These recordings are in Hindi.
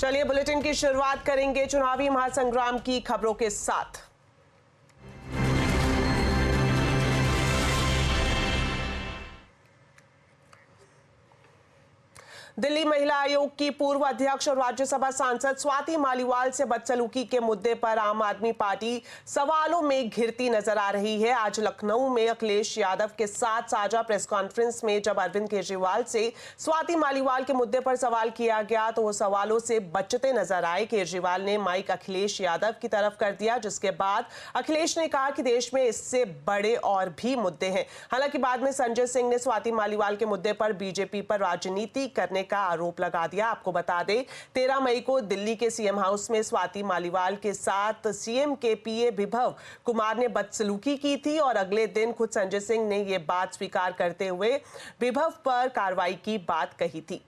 चलिए बुलेटिन की शुरुआत करेंगे चुनावी महासंग्राम की खबरों के साथ। दिल्ली महिला आयोग की पूर्व अध्यक्ष और राज्यसभा सांसद स्वाति मालीवाल से बदसलूकी के मुद्दे पर आम आदमी पार्टी सवालों में घिरती नजर आ रही है। आज लखनऊ में अखिलेश यादव के साथ साझा प्रेस कॉन्फ्रेंस में जब अरविंद केजरीवाल से स्वाति मालीवाल के मुद्दे पर सवाल किया गया तो वो सवालों से बचते नजर आए। केजरीवाल ने माइक अखिलेश यादव की तरफ कर दिया, जिसके बाद अखिलेश ने कहा कि देश में इससे बड़े और भी मुद्दे हैं। हालांकि बाद में संजय सिंह ने स्वाति मालीवाल के मुद्दे पर बीजेपी पर राजनीति करने का आरोप लगा दिया। आपको बता दें 13 मई को दिल्ली के सीएम हाउस में स्वाति मालीवाल के साथ सीएम के पीए विभव कुमार ने बदसलूकी की थी और अगले दिन खुद संजय सिंह ने यह बात स्वीकार करते हुए विभव पर कार्रवाई की बात कही थी।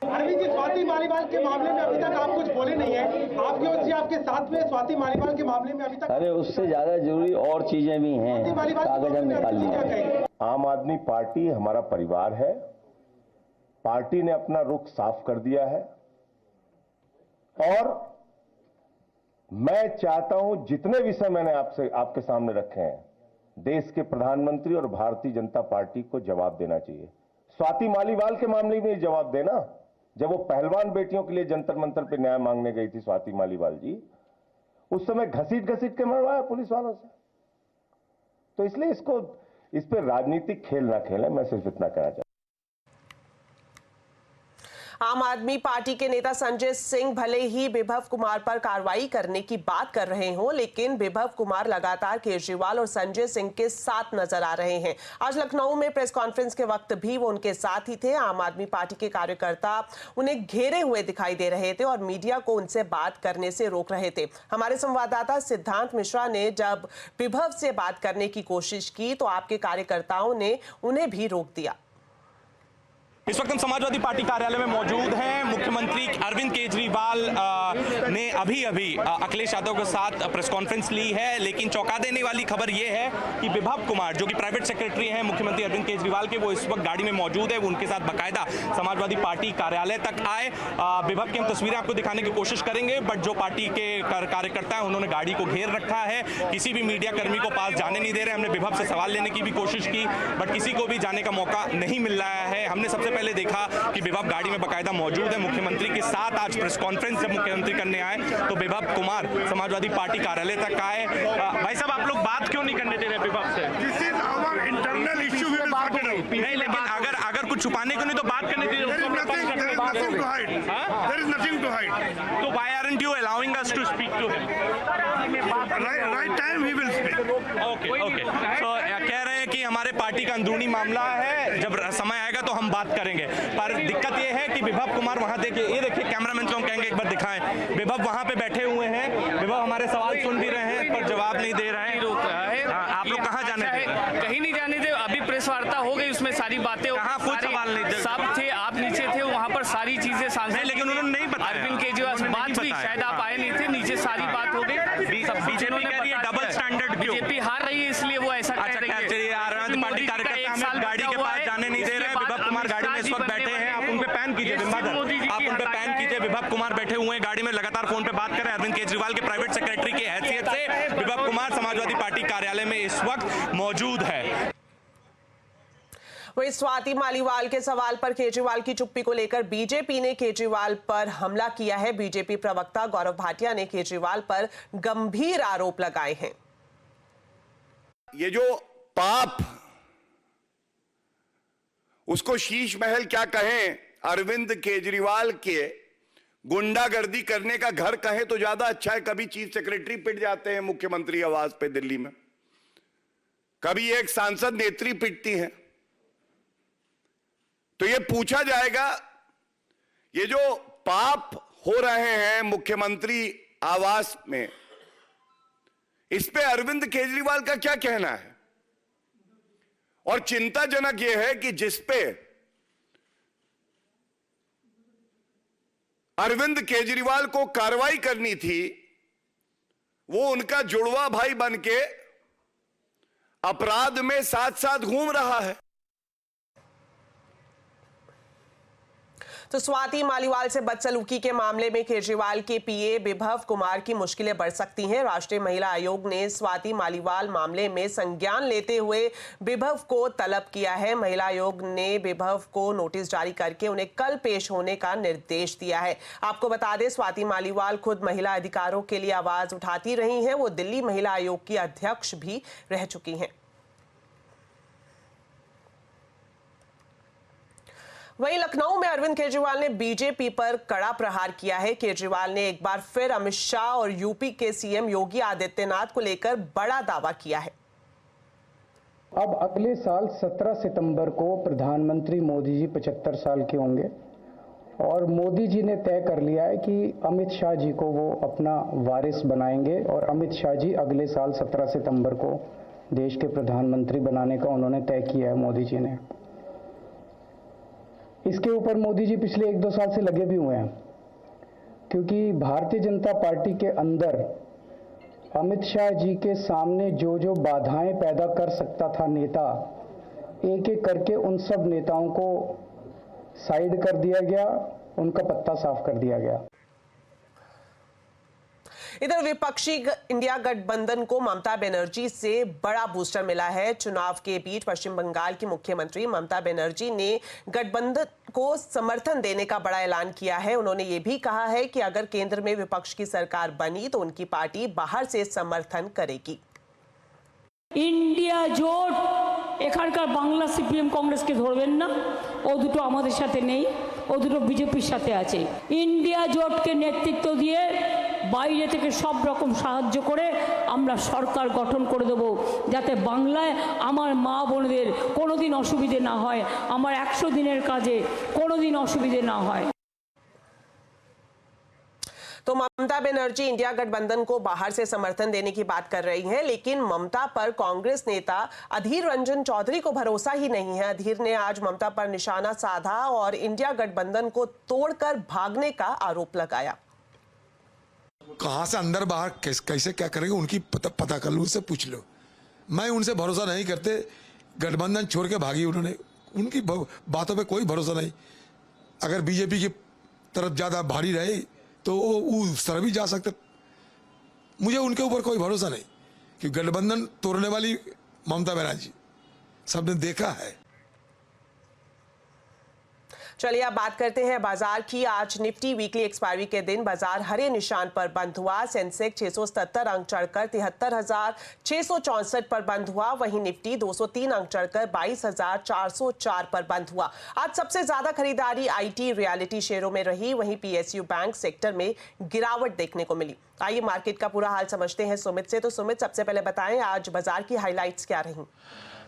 अरविंद जी, स्वाति मालीवाल के मामले में अभी तक आप कुछ बोले नहीं है। आपकी ओर से आपके साथ में स्वाति मालीवाल के मामले में अभी तक अरे उससे ज्यादा जरूरी और चीजें भी हैं, कागज हम निकाल लिए। आम आदमी पार्टी हमारा परिवार है। पार्टी ने अपना रुख साफ कर दिया है और मैं चाहता हूं जितने विषय मैंने आपके सामने रखे हैं, देश के प्रधानमंत्री और भारतीय जनता पार्टी को जवाब देना चाहिए। स्वाति मालीवाल के मामले में जवाब देना, जब वो पहलवान बेटियों के लिए जंतर मंतर पे न्याय मांगने गई थी स्वाति मालीवाल जी, उस समय घसीट के मरवाया पुलिस वालों से। तो इसलिए इस पर राजनीतिक खेल ना खेलें, मैं सिर्फ इतना कहना चाहता हूं। आम आदमी पार्टी के नेता संजय सिंह भले ही विभव कुमार पर कार्रवाई करने की बात कर रहे हों, लेकिन विभव कुमार लगातार केजरीवाल और संजय सिंह के साथ नजर आ रहे हैं। आज लखनऊ में प्रेस कॉन्फ्रेंस के वक्त भी वो उनके साथ ही थे। आम आदमी पार्टी के कार्यकर्ता उन्हें घेरे हुए दिखाई दे रहे थे और मीडिया को उनसे बात करने से रोक रहे थे। हमारे संवाददाता सिद्धांत मिश्रा ने जब विभव से बात करने की कोशिश की तो आपके कार्यकर्ताओं ने उन्हें भी रोक दिया। इस वक्त हम समाजवादी पार्टी कार्यालय में मौजूद हैं। मुख्यमंत्री अरविंद केजरीवाल ने अभी अखिलेश यादव के साथ प्रेस कॉन्फ्रेंस ली है, लेकिन चौंका देने वाली खबर यह है कि विभव कुमार जो कि प्राइवेट सेक्रेटरी हैं मुख्यमंत्री अरविंद केजरीवाल के, वो इस वक्त गाड़ी में मौजूद है। वो उनके साथ बाकायदा समाजवादी पार्टी कार्यालय तक आए। विभव की हम तस्वीरें आपको दिखाने की कोशिश करेंगे, बट जो पार्टी के कार्यकर्ता हैं उन्होंने गाड़ी को घेर रखा है, किसी भी मीडिया कर्मी को पास जाने नहीं दे रहे। हमने विभव से सवाल लेने की भी कोशिश की, बट किसी को भी जाने का मौका नहीं मिल रहा है। हमने सबसे पहले देखा कि विभव गाड़ी में बाकायदा मौजूद है मुख्यमंत्री के साथ। आज प्रेस कॉन्फ्रेंस जब मुख्यमंत्री करने आए तो विभव कुमार समाजवादी पार्टी कार्यालय तक आए। भाई साहब, आप लोग बात क्यों नहीं करने दे रहे विभव से? This is our internal issue, we will sort it out. नहीं, लेकिन अगर कुछ छुपाने को नहीं तो बात करने दीजिए। There is nothing to hide, there is nothing to hide. तो why aren't you allowing us to speak to him? Right time he will speak. Okay. तो कह रहे हैं कि हमारे पार्टी का अंदरूनी मामला है, जब समय आएगा तो हम बात करेंगे। पर दिक्कत ये है कि विभव कुमार वहां देखिए, ये देखिए कैमरामैन को हम कहेंगे एक बार दिखाएं। विभव वहां पे बैठे हुए हैं, विभव हमारे सवाल सुन भी रहे हैं पर जवाब नहीं दे रहे हैं। आप लोग कहाँ जाने दे? कहीं नहीं जाने दे। अभी प्रेस वार्ता हो गई, उसमें सारी बातें, कहाँ कुछ सवाल नहीं दे? सब थे, आप नीचे थे, वहाँ पर सारी चीजें सांसद, लेकिन उन्होंने नहीं बताया। अरविंद केजरीवाल बात हुई, शायद आप आए नहीं थे, नीचे सारी बात हो गई। बीजेपी कह रही है डबल स्टैंडर्ड क्यों? बीजेपी हार रही है इसलिए वो ऐसा कह रही है। पार्टी कार्यकर्ता हमें गाड़ी के पास जाने नहीं दे रहे हैं। विभव कुमार गाड़ी में इस वक्त बैठे हैं, आप उन पे पैन कीजिए। आप उन पे पैन कीजिए। विभव कुमार बैठे हुए हैं गाड़ी में, लगातार फोन पे बात कर रहे हैं। अरविंद केजरीवाल के प्राइवेट सेक्रेटरी की हैसियत से विभव कुमार समाजवादी पार्टी कार्यालय में इस वक्त मौजूद है। वहीं स्वाति मालीवाल के सवाल पर केजरीवाल की चुप्पी को लेकर बीजेपी ने केजरीवाल पर हमला किया है। बीजेपी प्रवक्ता गौरव भाटिया ने केजरीवाल पर गंभीर आरोप लगाए हैं। ये जो पाप, उसको शीश महल क्या कहें, अरविंद केजरीवाल के गुंडागर्दी करने का घर कहें तो ज्यादा अच्छा है। कभी चीफ सेक्रेटरी पिट जाते हैं मुख्यमंत्री आवास पे दिल्ली में, कभी एक सांसद नेत्री पिटती हैं। तो ये पूछा जाएगा, ये जो पाप हो रहे हैं मुख्यमंत्री आवास में, इस पे अरविंद केजरीवाल का क्या कहना है? और चिंताजनक यह है कि जिस पे अरविंद केजरीवाल को कार्रवाई करनी थी, वो उनका जुड़वा भाई बनके अपराध में साथ साथ घूम रहा है। तो स्वाति मालीवाल से बदसलूकी के मामले में केजरीवाल के पीए विभव कुमार की मुश्किलें बढ़ सकती हैं। राष्ट्रीय महिला आयोग ने स्वाति मालीवाल मामले में संज्ञान लेते हुए विभव को तलब किया है। महिला आयोग ने विभव को नोटिस जारी करके उन्हें कल पेश होने का निर्देश दिया है। आपको बता दें, स्वाति मालीवाल खुद महिला अधिकारों के लिए आवाज उठाती रही हैं। वो दिल्ली महिला आयोग की अध्यक्ष भी रह चुकी हैं। वहीं लखनऊ में अरविंद केजरीवाल ने बीजेपी पर कड़ा प्रहार किया है। केजरीवाल ने एक बार फिर अमित शाह और यूपी के सीएम योगी आदित्यनाथ को लेकर बड़ा दावा किया है। अब अगले साल 17 सितंबर को प्रधानमंत्री मोदी जी 75 साल के होंगे और मोदी जी ने तय कर लिया है कि अमित शाह जी को वो अपना वारिस बनाएंगे और अमित शाह जी अगले साल 17 सितंबर को देश के प्रधानमंत्री बनाने का उन्होंने तय किया है मोदी जी ने। इसके ऊपर मोदी जी पिछले 1-2 साल से लगे भी हुए हैं, क्योंकि भारतीय जनता पार्टी के अंदर अमित शाह जी के सामने जो जो बाधाएं पैदा कर सकता था नेता, एक एक करके उन सब नेताओं को साइड कर दिया गया, उनका पत्ता साफ कर दिया गया। इधर विपक्षी इंडिया गठबंधन को ममता बनर्जी से बड़ा बूस्टर मिला है। चुनाव के बीच पश्चिम बंगाल की मुख्यमंत्री ममता बनर्जी ने गठबंधन को समर्थन देने का बड़ा ऐलान किया है। उन्होंने ये भी कहा है कि अगर केंद्र में विपक्ष की सरकार बनी तो उनकी पार्टी बाहर से समर्थन करेगी। इंडिया জোট এখানকার বাংলা সিপিএম কংগ্রেসকে ধরবেন না, ও দুটো আমাদের সাথে নেই, ও দুটো বিজেপির সাথে আছে। ইন্ডিয়া জোটকে নেতৃত্ব দিয়ে বাইরে থেকে সব রকম সাহায্য করে আমরা সরকার গঠন করে দেব, যাতে বাংলায় আমার মা বোনদের কোনোদিন অসুবিধে না হয়, আমার 100 দিনের কাজে কোনোদিন অসুবিধে না হয়। तो ममता बनर्जी इंडिया गठबंधन को बाहर से समर्थन देने की बात कर रही हैं, लेकिन ममता पर कांग्रेस नेता अधीर रंजन चौधरी को भरोसा ही नहीं है। अधीर ने आज ममता पर निशाना साधा और इंडिया गठबंधन को तोड़कर भागने का आरोप लगाया। कहां से अंदर बाहर कैसे क्या करेंगे उनकी पता कर लो, उनसे पूछ लो। मैं उनसे भरोसा नहीं करते। गठबंधन छोड़ के भागी उन्होंने, उनकी बातों पे कोई भरोसा नहीं। अगर बीजेपी की तरफ ज्यादा भारी रहे तो वो उस तरह भी जा सकते। मुझे उनके ऊपर कोई भरोसा नहीं कि गठबंधन तोड़ने वाली ममता बनर्जी, सबने देखा है। चलिए अब बात करते हैं बाजार की। आज निफ्टी वीकली एक्सपायरी के दिन बाजार हरे निशान पर बंद हुआ। सेंसेक्स 677 अंक चढ़कर 73,664 पर बंद हुआ। वहीं निफ्टी 203 अंक चढ़कर 22,404 पर बंद हुआ। आज सबसे ज्यादा खरीदारी आईटी रियलिटी शेयरों में रही। वहीं पीएसयू बैंक सेक्टर में गिरावट देखने को मिली। आइए मार्केट का पूरा हाल समझते हैं सुमित से। तो सुमित, सबसे पहले बताएं आज बाजार की हाईलाइट्स क्या रही?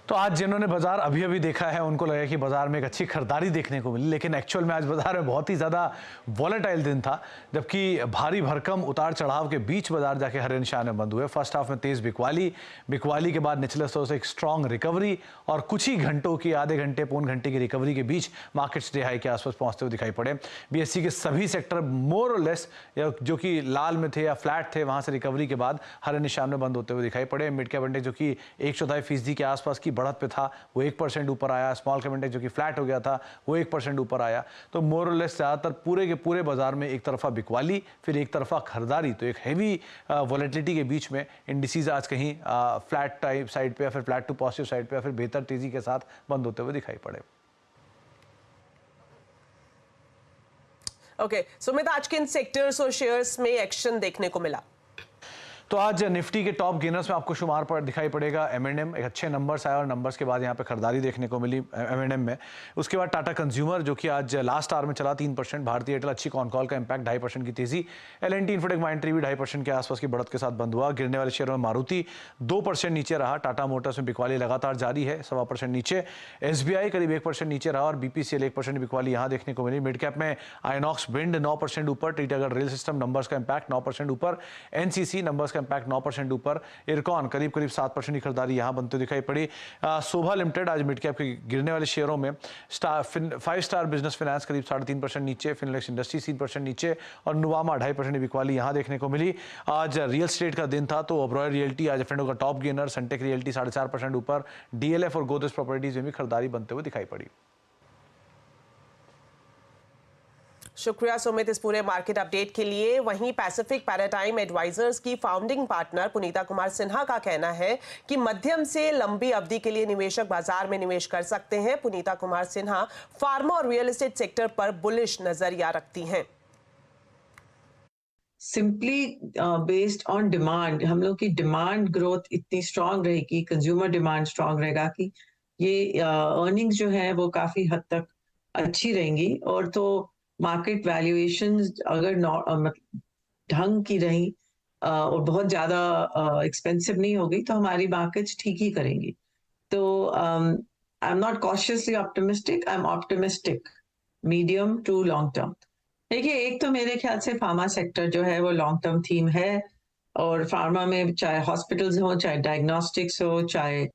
तो आज जिन्होंने बाजार अभी अभी देखा है उनको लगा कि बाजार में एक अच्छी खरीदारी देखने को मिली, लेकिन एक्चुअल में आज बाजार में बहुत ही ज़्यादा वॉलेटाइल दिन था, जबकि भारी भरकम उतार चढ़ाव के बीच बाजार जाके हरे निशान में बंद हुए। फर्स्ट हाफ में तेज बिकवाली के बाद निचले स्तरों से एक स्ट्रॉन्ग रिकवरी और कुछ ही घंटों की, आधे घंटे पौन घंटे की रिकवरी के बीच मार्केट्स डे हाई के आसपास पहुंचते हुए दिखाई पड़े। बीएससी के सभी सेक्टर मोर और लेस जो कि लाल में थे या फ्लैट थे, वहां से रिकवरी के बाद हरे निशान में बंद होते हुए दिखाई पड़े। मिड कैप इंडेक्स जो कि 1/4% के आसपास की बढ़त पे था वो 1% ऊपर आया। स्मॉल कैप इंडेक्स जो कि फ्लैट हो गया था वो 1% ऊपर आया। तो मोर और लेस ज्यादातर पूरे के पूरे बाजार में एक तरफा बिकवाली, फिर एक तरफा खरीदारी। तो एक हैवी वॉलेटिलिटी के बीच में इंडिसेस आज कहीं फ्लैट टाइप साइड पे या फिर फ्लैट टू पॉजिटिव साइड पे या फिर बेहतर तेजी के साथ बंद होते हुए दिखाई पड़े। ओके, सुमित, आज किन सेक्टर्स और शेयर्स में एक्शन देखने को मिला? तो आज निफ्टी के टॉप गेनर्स में आपको शुमार पर दिखाई पड़ेगा M&M। एक अच्छे नंबर्स आए और नंबर्स के बाद यहाँ पे खरीदारी देखने को मिली M&M में। उसके बाद टाटा कंज्यूमर जो कि आज लास्ट आवर में चला 3%। भारतीय एयरटेल अच्छी कॉल का इंपैक्ट 2.5% की तेजी। L&T इन्फोटेक माइंट्री भी 2.5% के आसपास की बढ़त के साथ बंद हुआ। गिरने वाले शेयरों में मारुति 2% नीचे रहा। टाटा मोटर्स में बिकवाली लगातार जारी है, 1.25% नीचे। SBI करीब 1% नीचे रहा और BPCL 1% बिकवाली यहाँ देखने को मिली। मिड कैप में आइनॉक्स विंड 9% ऊपर। टीटागढ़ रेल सिस्टम नंबर्स का इंपैक्ट 9% ऊपर। NCC नंबर्स का इंपैक्ट 9% ऊपर। इरकॉन करीब 7% की खरीदारी यहां बनते दिखाई पड़ी। शोभा लिमिटेड आज मिड कैप के गिरने वाले शेयरों में 5 स्टार बिजनेस फाइनेंस करीब 3.5% नीचे। फिनलेक्स इंडस्ट्री 3% नीचे और नुवामा 2.5% की बिकवाली यहां देखने को मिली। आज रियल एस्टेट का दिन था तो ओबरॉय रियल्टी आज एफ&ओ का टॉप गेनर। सनटेक रियल्टी 4.5% ऊपर। DLF और गोदरेज प्रॉपर्टीज में भी खरीदारी बनते हुए दिखाई पड़ी। शुक्रिया सुमित इस पूरे मार्केट अपडेट के लिए। वहीं पैसिफिक पैराडाइम एडवाइजर्स की फाउंडिंग पार्टनर पुनीता कुमार सिन्हा का कहना है कि मध्यम से लंबी अवधि के लिए निवेशक बाजार में निवेश कर सकते हैं। पुनीता कुमार सिन्हा फार्मा और रियल एस्टेट सेक्टर पर बुलिश नजरिया रखती हैं। सिंपली बेस्ड ऑन डिमांड, हम लोग की डिमांड ग्रोथ इतनी स्ट्रांग रहेगी, कंज्यूमर डिमांड स्ट्रांग रहेगा कि ये अर्निंग्स जो है वो काफी हद तक अच्छी रहेंगी। और तो मार्केट वैल्यूएशंस अगर ढंग की रही और बहुत ज्यादा एक्सपेंसिव नहीं होगी तो हमारी मार्केट्स ठीक ही करेंगी। तो I am not cautiously optimistic, I am optimistic medium to long term. देखिए, एक तो मेरे ख्याल से फार्मा सेक्टर जो है वो लॉन्ग टर्म थीम है, और फार्मा में चाहे हॉस्पिटल्स हो, चाहे डायग्नोस्टिक्स हो, चाहे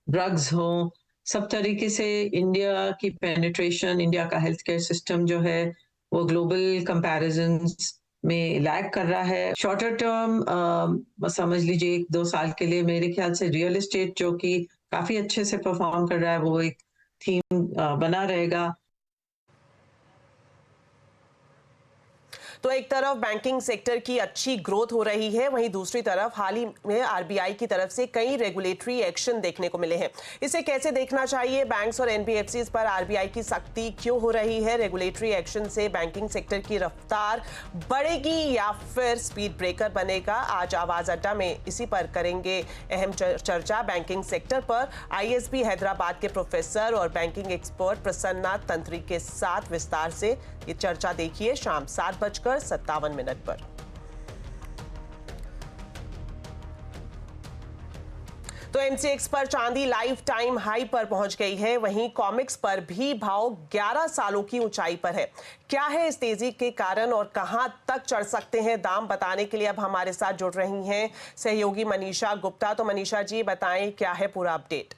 ड्रग्स हो, सब तरीके से इंडिया की पेनिट्रेशन, इंडिया का हेल्थ केयर सिस्टम जो है वो ग्लोबल कंपैरिजंस में लैग कर रहा है। शॉर्टर टर्म समझ लीजिए 1-2 साल के लिए मेरे ख्याल से रियल एस्टेट जो कि काफी अच्छे से परफॉर्म कर रहा है वो एक थीम बना रहेगा। तो एक तरफ बैंकिंग सेक्टर की अच्छी ग्रोथ हो रही है, वहीं दूसरी तरफ हाल ही में आरबीआई की तरफ से कई रेगुलेटरी एक्शन देखने को मिले हैं। इसे कैसे देखना चाहिए? बैंक्स और एनबीएफसीज पर आरबीआई की सख्ती क्यों हो रही है? रेगुलेटरी एक्शन से बैंकिंग सेक्टर की रफ्तार बढ़ेगी या फिर स्पीड ब्रेकर बनेगा? आज आवाज अड्डा में इसी पर करेंगे अहम चर्चा। बैंकिंग सेक्टर पर आईएसबी हैदराबाद के प्रोफेसर और बैंकिंग एक्सपर्ट प्रसन्ना तंत्री के साथ विस्तार से ये चर्चा देखिए शाम 7:57 पर। तो एमसीएक्स पर चांदी लाइफ टाइम हाई पर पहुंच गई है, वहीं कॉमिक्स पर भी भाव 11 सालों की ऊंचाई पर है। क्या है इस तेजी के कारण और कहां तक चढ़ सकते हैं दाम? बताने के लिए अब हमारे साथ जुड़ रही हैं सहयोगी मनीषा गुप्ता। तो मनीषा जी बताएं, क्या है पूरा अपडेट?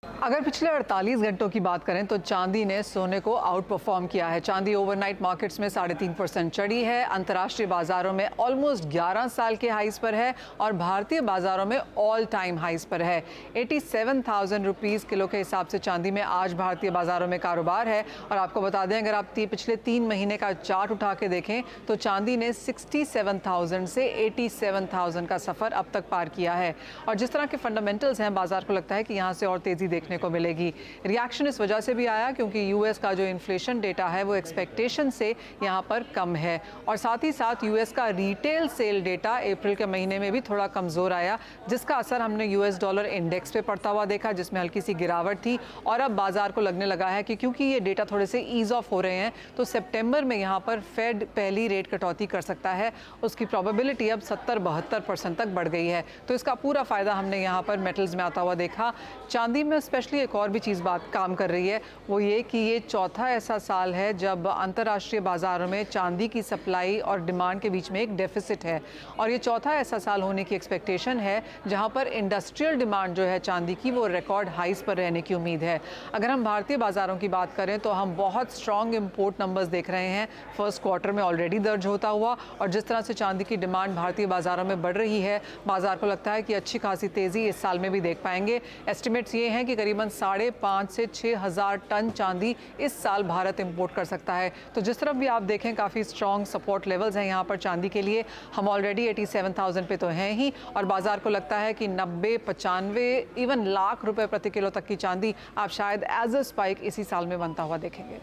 अगर पिछले 48 घंटों की बात करें तो चांदी ने सोने को आउट परफॉर्म किया है। चांदी ओवरनाइट मार्केट्स में 3.5% चढ़ी है, अंतर्राष्ट्रीय बाजारों में ऑलमोस्ट 11 साल के हाइस पर है और भारतीय बाजारों में ऑल टाइम हाइस पर है। 87,000 रुपीज़ किलो के हिसाब से चांदी में आज भारतीय बाजारों में कारोबार है। और आपको बता दें, अगर आप पिछले 3 महीने का चार्ट उठा के देखें तो चांदी ने 67,000 से 87,000 का सफ़र अब तक पार किया है। और जिस तरह के फंडामेंटल्स हैं, बाजार को लगता है कि यहाँ से और तेज़ी देखने को मिलेगी। रिएक्शन इस वजह से भी आया क्योंकि यूएस का जो इन्फ्लेशन डेटा है वो एक्सपेक्टेशन से यहाँ पर कम है, और साथ ही साथ यूएस का रिटेल सेल डेटा अप्रैल के महीने में भी थोड़ा कमज़ोर आया, जिसका असर हमने यूएस डॉलर इंडेक्स पे पड़ता हुआ देखा, जिसमें हल्की सी गिरावट थी। और अब बाजार को लगने लगा है कि क्योंकि ये डेटा थोड़े से ईज ऑफ हो रहे हैं तो सितंबर में यहाँ पर फेड पहली रेट कटौती कर सकता है। उसकी प्रोबेबिलिटी अब 70-72% तक बढ़ गई है। तो इसका पूरा फ़ायदा हमने यहाँ पर मेटल्स में आता हुआ देखा। चांदी में स्पेशली एक और भी चीज़ काम कर रही है, वो ये कि ये चौथा ऐसा साल है जब अंतर्राष्ट्रीय बाजारों में चांदी की सप्लाई और डिमांड के बीच में एक डेफिसिट है, और ये चौथा ऐसा साल होने की एक्सपेक्टेशन है जहां पर इंडस्ट्रियल डिमांड जो है चांदी की वो रिकॉर्ड हाइस पर रहने की उम्मीद है। अगर हम भारतीय बाजारों की बात करें तो हम बहुत स्ट्रॉन्ग इम्पोर्ट नंबर्स देख रहे हैं फर्स्ट क्वार्टर में ऑलरेडी दर्ज होता हुआ, और जिस तरह से चांदी की डिमांड भारतीय बाजारों में बढ़ रही है, बाजार को लगता है कि अच्छी खासी तेज़ी इस साल में भी देख पाएंगे। एस्टिमेट्स ये हैं कि करीबन 5,500 से 6,000 टन चांदी इस साल भारत इंपोर्ट कर सकता है। तो जिस तरफ भी आप देखें काफ़ी स्ट्रॉन्ग सपोर्ट लेवल्स हैं यहाँ पर चांदी के लिए। हम ऑलरेडी 87,000 पे तो हैं ही, और बाजार को लगता है कि 90, 95, इवन लाख रुपए प्रति किलो तक की चांदी आप शायद एज अ स्पाइक इसी साल में बनता हुआ देखेंगे।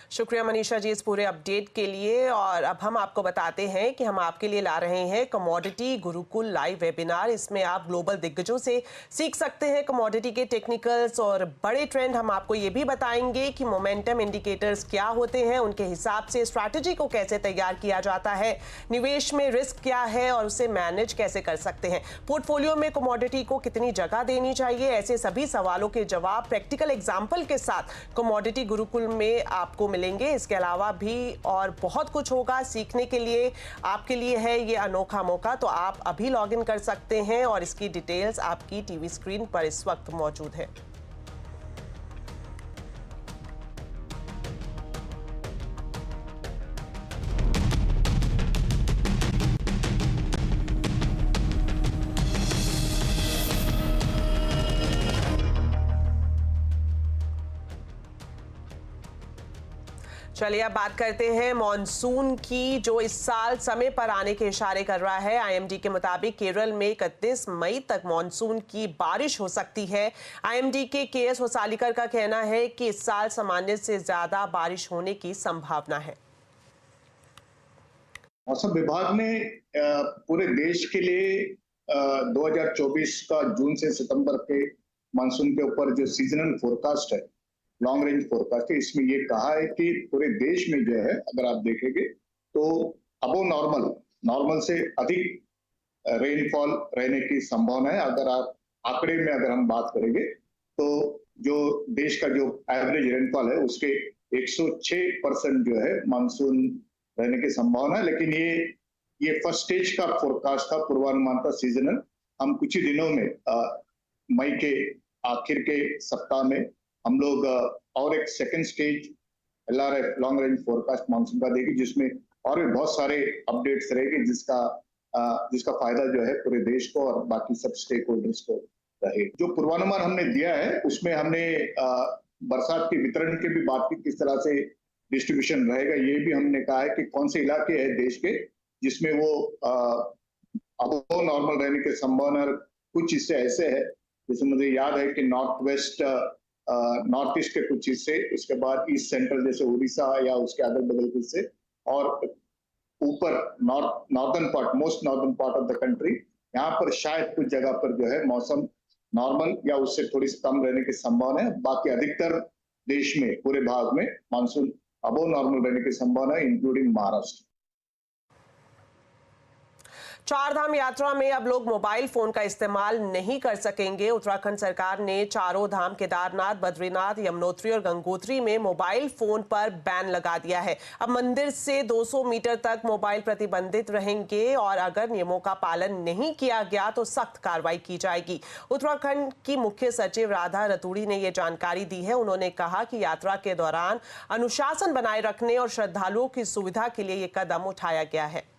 शुक्रिया मनीषा जी इस पूरे अपडेट के लिए। और अब हम आपको बताते हैं कि हम आपके लिए ला रहे हैं कमोडिटी गुरुकुल लाइव वेबिनार। इसमें आप ग्लोबल दिग्गजों से सीख सकते हैं कमोडिटी के टेक्निकल्स और बड़े ट्रेंड। हम आपको ये भी बताएंगे कि मोमेंटम इंडिकेटर्स क्या होते हैं, उनके हिसाब से स्ट्रैटेजी को कैसे तैयार किया जाता है, निवेश में रिस्क क्या है और उसे मैनेज कैसे कर सकते हैं, पोर्टफोलियो में कमोडिटी को कितनी जगह देनी चाहिए। ऐसे सभी सवालों के जवाब प्रैक्टिकल एग्जाम्पल के साथ कमोडिटी गुरुकुल में आपको मिलेंगे। इसके अलावा भी और बहुत कुछ होगा सीखने के लिए। आपके लिए है ये अनोखा मौका, तो आप अभी लॉग इन कर सकते हैं और इसकी डिटेल्स आपकी टीवी स्क्रीन पर इस वक्त मौजूद है। चलिए अब बात करते हैं मॉनसून की, जो इस साल समय पर आने के इशारे कर रहा है। आईएमडी के मुताबिक केरल में 31 मई तक मॉनसून की बारिश हो सकती है। आईएमडी के केएस होसालीकर का कहना है कि इस साल सामान्य से ज्यादा बारिश होने की संभावना है। मौसम विभाग ने पूरे देश के लिए 2024 का जून से सितंबर के मानसून के ऊपर जो सीजनल फोरकास्ट है, लॉन्ग रेंज फोरकास्ट है, इसमें ये कहा है कि पूरे देश में जो है अगर आप देखेंगे तो अबो नॉर्मल से अधिक रेनफॉल रहने की संभावना है। अगर आप आंकड़े में अगर हम बात करेंगे तो जो देश का जो एवरेज रेनफॉल है उसके 106% जो है मानसून रहने की संभावना है। लेकिन ये फर्स्ट स्टेज का फोरकास्ट था, पूर्वानुमान था सीजनल। हम कुछ ही दिनों में मई के आखिर के सप्ताह में हम लोग और एक second stage LRF long range forecast monsoon का देगी, जिसमें और भी बहुत सारे अपडेट्स रहेंगे, जिसका फायदा जो है पूरे देश को और बाकी सब स्टेक होल्डर्स को रहे। जो पूर्वानुमान हमने दिया है उसमें हमने बरसात के वितरण की भी बात की, किस तरह से डिस्ट्रीब्यूशन रहेगा। ये भी हमने कहा है कि कौन से इलाके हैं देश के जिसमें वो अबो नॉर्मल रहने की संभावना। कुछ हिस्से ऐसे है, जैसे मुझे याद है कि नॉर्थ ईस्ट के कुछ हिस्से, उसके बाद ईस्ट सेंट्रल जैसे उड़ीसा या उसके अगल बगल के हिस्से, और ऊपर most northern part of the country, यहाँ पर शायद कुछ जगह पर जो है मौसम नॉर्मल या उससे थोड़ी सी कम रहने की संभावना है। बाकी अधिकतर देश में पूरे भाग में मानसून अबो नॉर्मल रहने की संभावना है, इंक्लूडिंग महाराष्ट्र। चारधाम यात्रा में अब लोग मोबाइल फोन का इस्तेमाल नहीं कर सकेंगे। उत्तराखंड सरकार ने चारों धाम केदारनाथ, बद्रीनाथ, यमुनोत्री और गंगोत्री में मोबाइल फोन पर बैन लगा दिया है। अब मंदिर से 200 मीटर तक मोबाइल प्रतिबंधित रहेंगे और अगर नियमों का पालन नहीं किया गया तो सख्त कार्रवाई की जाएगी। उत्तराखंड की मुख्य सचिव राधा रतूड़ी ने ये जानकारी दी है। उन्होंने कहा कि यात्रा के दौरान अनुशासन बनाए रखने और श्रद्धालुओं की सुविधा के लिए ये कदम उठाया गया है।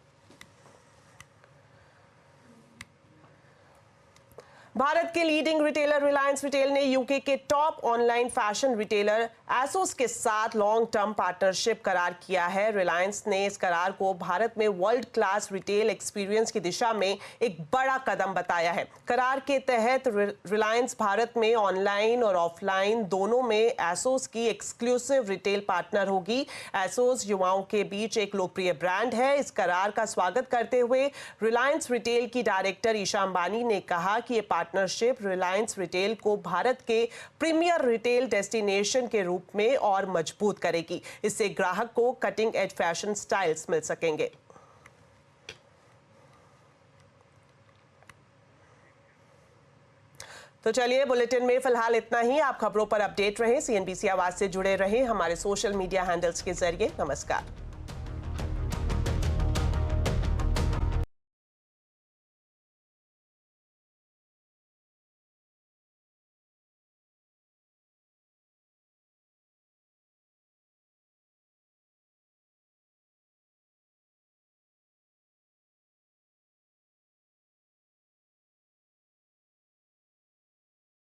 भारत के लीडिंग रिटेलर रिलायंस रिटेल ने यूके के top online fashion retailer Asus के साथ लॉन्ग टर्म पार्टनरशिप करार किया है। रिलायंस ने इस करार को भारत में वर्ल्ड क्लास रिटेल एक्सपीरियंस की दिशा में एक बड़ा कदम बताया है। करार के तहत रिलायंस भारत में ऑनलाइन और ऑफलाइन दोनों में एसोस की एक्सक्लूसिव रिटेल पार्टनर होगी। एसोस युवाओं के बीच एक लोकप्रिय ब्रांड है। इस करार का स्वागत करते हुए रिलायंस रिटेल की डायरेक्टर ईशा अंबानी ने कहा कि ये पार्टनरशिप रिलायंस रिटेल को भारत के प्रीमियर रिटेल डेस्टिनेशन के रूप में और मजबूत करेगी। इससे ग्राहक को कटिंग एज फैशन स्टाइल्स मिल सकेंगे। तो चलिए, बुलेटिन में फिलहाल इतना ही। आप खबरों पर अपडेट रहें, CNBC आवाज से जुड़े रहें हमारे सोशल मीडिया हैंडल्स के जरिए। नमस्कार।